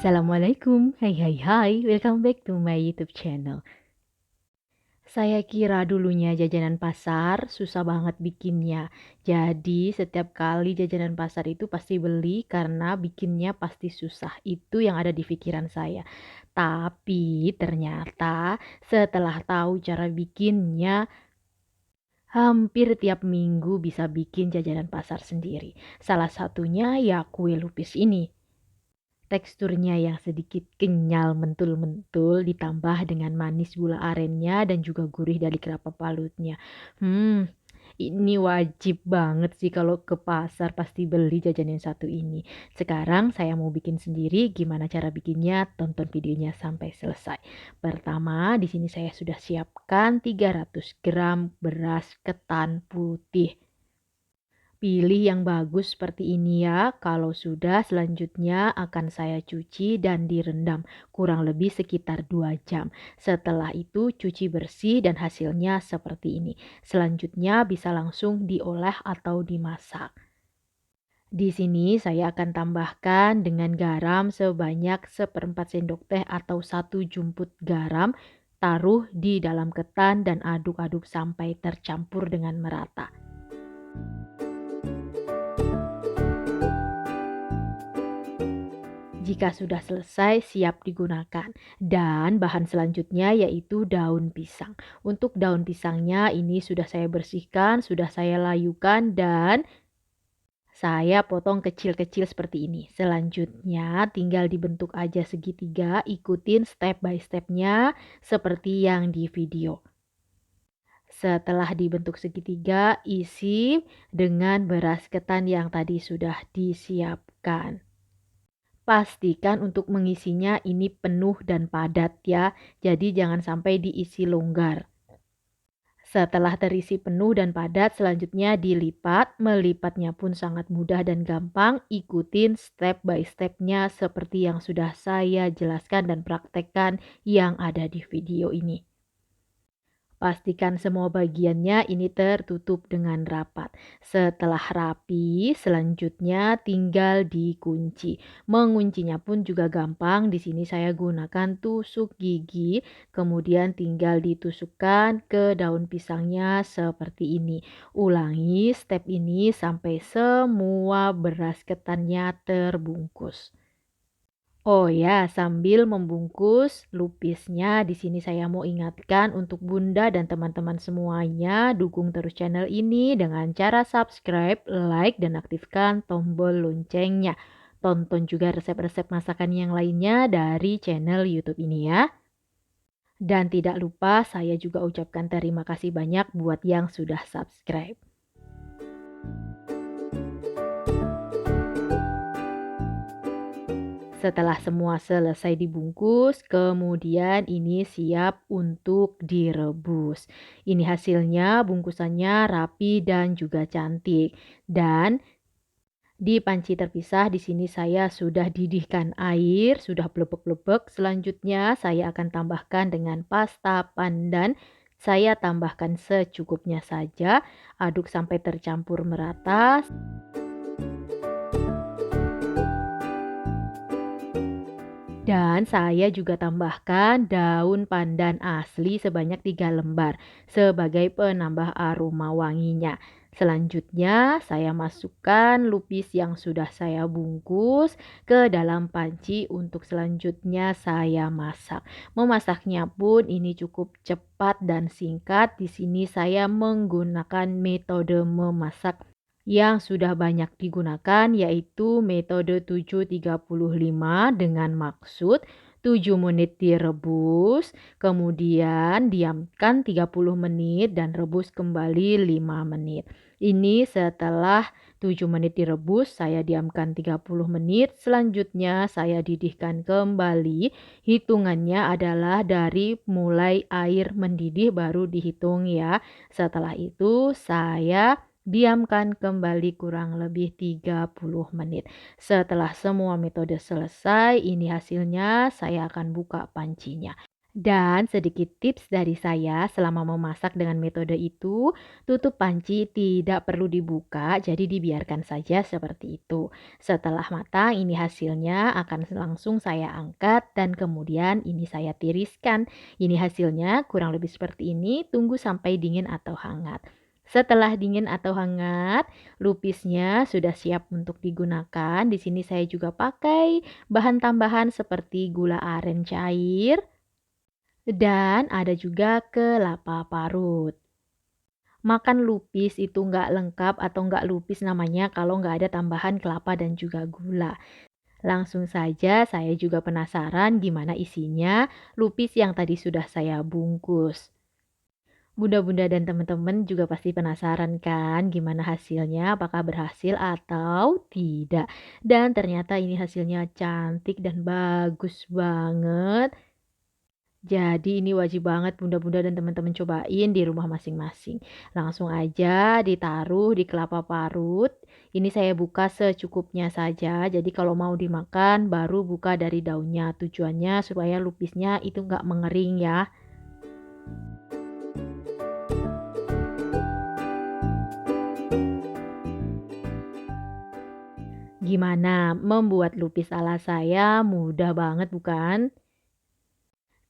Assalamualaikum, hai, welcome back to my YouTube channel. Saya kira dulunya jajanan pasar susah banget bikinnya. Jadi setiap kali jajanan pasar itu pasti beli karena bikinnya pasti susah. Itu yang ada di pikiran saya. Tapi ternyata setelah tahu cara bikinnya, hampir tiap minggu bisa bikin jajanan pasar sendiri. Salah satunya ya kue lupis ini. Teksturnya yang sedikit kenyal mentul-mentul ditambah dengan manis gula arennya dan juga gurih dari kelapa parutnya. Ini wajib banget sih kalau ke pasar pasti beli jajanan satu ini. Sekarang saya mau bikin sendiri, gimana cara bikinnya? Tonton videonya sampai selesai. Pertama, di sini saya sudah siapkan 300 gram beras ketan putih. Pilih yang bagus seperti ini ya. Kalau sudah, selanjutnya akan saya cuci dan direndam kurang lebih sekitar 2 jam. Setelah itu cuci bersih dan hasilnya seperti ini. Selanjutnya bisa langsung diolah atau dimasak. Di sini saya akan tambahkan dengan garam sebanyak 1/4 sendok teh atau 1 jumput garam. Taruh di dalam ketan dan aduk-aduk sampai tercampur dengan merata. Jika sudah selesai, siap digunakan. Dan bahan selanjutnya yaitu daun pisang. Untuk daun pisangnya ini sudah saya bersihkan, sudah saya layukan dan saya potong kecil-kecil seperti ini. Selanjutnya tinggal dibentuk aja segitiga, ikutin step by stepnya seperti yang di video. Setelah dibentuk segitiga, isi dengan beras ketan yang tadi sudah disiapkan. Pastikan untuk mengisinya ini penuh dan padat ya, jadi jangan sampai diisi longgar. Setelah terisi penuh dan padat, selanjutnya dilipat. Melipatnya pun sangat mudah dan gampang. Ikutin step by stepnya seperti yang sudah saya jelaskan dan praktekkan yang ada di video ini. Pastikan semua bagiannya ini tertutup dengan rapat. Setelah rapi, selanjutnya tinggal dikunci. Menguncinya pun juga gampang. Di sini saya gunakan tusuk gigi, kemudian tinggal ditusukkan ke daun pisangnya seperti ini. Ulangi step ini sampai semua beras ketannya terbungkus. Oh ya, sambil membungkus lupisnya, di sini saya mau ingatkan untuk Bunda dan teman-teman semuanya, dukung terus channel ini dengan cara subscribe, like, dan aktifkan tombol loncengnya. Tonton juga resep-resep masakan yang lainnya dari channel YouTube ini ya. Dan tidak lupa saya juga ucapkan terima kasih banyak buat yang sudah subscribe. Setelah semua selesai dibungkus, kemudian ini siap untuk direbus. Ini hasilnya, bungkusannya rapi dan juga cantik. Dan di panci terpisah di sini saya sudah didihkan air, sudah blebek-blebek. Selanjutnya saya akan tambahkan dengan pasta pandan. Saya tambahkan secukupnya saja, aduk sampai tercampur merata. Dan saya juga tambahkan daun pandan asli sebanyak 3 lembar sebagai penambah aroma wanginya. Selanjutnya saya masukkan lupis yang sudah saya bungkus ke dalam panci untuk selanjutnya saya masak. Memasaknya pun ini cukup cepat dan singkat. Di sini saya menggunakan metode memasak yang sudah banyak digunakan yaitu metode 7:35 dengan maksud 7 menit direbus, kemudian diamkan 30 menit dan rebus kembali 5 menit. Ini setelah 7 menit direbus, saya diamkan 30 menit, selanjutnya saya didihkan kembali. Hitungannya adalah dari mulai air mendidih baru dihitung ya. Setelah itu saya diamkan kembali kurang lebih 30 menit. Setelah semua metode selesai, ini hasilnya saya akan buka pancinya. Dan sedikit tips dari saya selama memasak dengan metode itu, tutup panci tidak perlu dibuka, jadi dibiarkan saja seperti itu. Setelah matang, ini hasilnya akan langsung saya angkat dan kemudian ini saya tiriskan. Ini hasilnya kurang lebih seperti ini, tunggu sampai dingin atau hangat. Setelah dingin atau hangat, lupisnya sudah siap untuk digunakan. Di sini saya juga pakai bahan tambahan seperti gula aren cair, dan ada juga kelapa parut. Makan lupis itu nggak lengkap atau nggak lupis namanya kalau nggak ada tambahan kelapa dan juga gula. Langsung saja saya juga penasaran gimana isinya lupis yang tadi sudah saya bungkus. Bunda-bunda dan teman-teman juga pasti penasaran kan gimana hasilnya, apakah berhasil atau tidak. Dan ternyata ini hasilnya cantik dan bagus banget. Jadi ini wajib banget bunda-bunda dan teman-teman cobain di rumah masing-masing. Langsung aja ditaruh di kelapa parut. Ini saya buka secukupnya saja. Jadi kalau mau dimakan baru buka dari daunnya. Tujuannya supaya lupisnya itu nggak mengering ya. Gimana? Membuat lupis ala saya mudah banget bukan?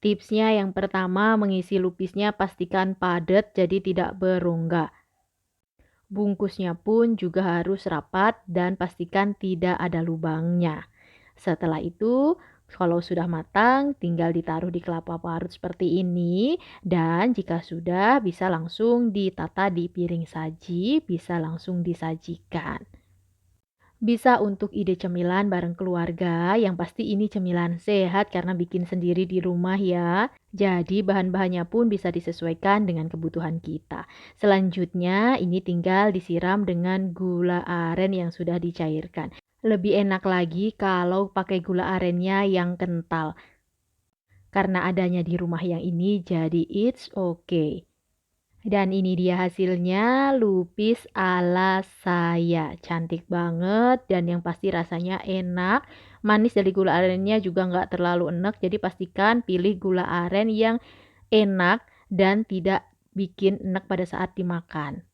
Tipsnya yang pertama mengisi lupisnya pastikan padat jadi tidak berongga. Bungkusnya pun juga harus rapat dan pastikan tidak ada lubangnya. Setelah itu, kalau sudah matang, tinggal ditaruh di kelapa parut seperti ini. Dan jika sudah, bisa langsung ditata di piring saji, bisa langsung disajikan. Bisa untuk ide cemilan bareng keluarga, yang pasti ini cemilan sehat karena bikin sendiri di rumah ya. Jadi bahan-bahannya pun bisa disesuaikan dengan kebutuhan kita. Selanjutnya ini tinggal disiram dengan gula aren yang sudah dicairkan. Lebih enak lagi kalau pakai gula arennya yang kental. Karena adanya di rumah yang ini jadi it's okay. Dan ini dia hasilnya, lupis ala saya. Cantik banget dan yang pasti rasanya enak. Manis dari gula arennya juga nggak terlalu enak. Jadi pastikan pilih gula aren yang enak dan tidak bikin enak pada saat dimakan.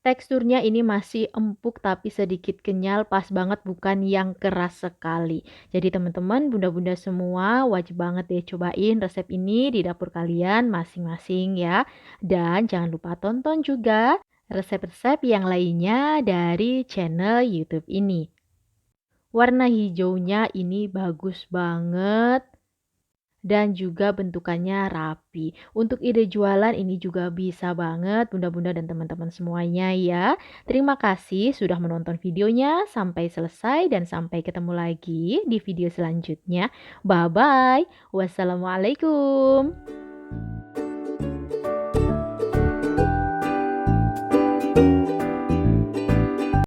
Teksturnya ini masih empuk tapi sedikit kenyal, pas banget bukan yang keras sekali. Jadi teman-teman, bunda-bunda semua wajib banget deh cobain resep ini di dapur kalian masing-masing ya. Dan jangan lupa tonton juga resep-resep yang lainnya dari channel YouTube ini. Warna hijaunya ini bagus banget dan juga bentukannya rapi. Untuk ide jualan ini juga bisa banget bunda-bunda dan teman-teman semuanya ya. Terima kasih sudah menonton videonya sampai selesai dan sampai ketemu lagi di video selanjutnya. Bye bye. Wassalamualaikum.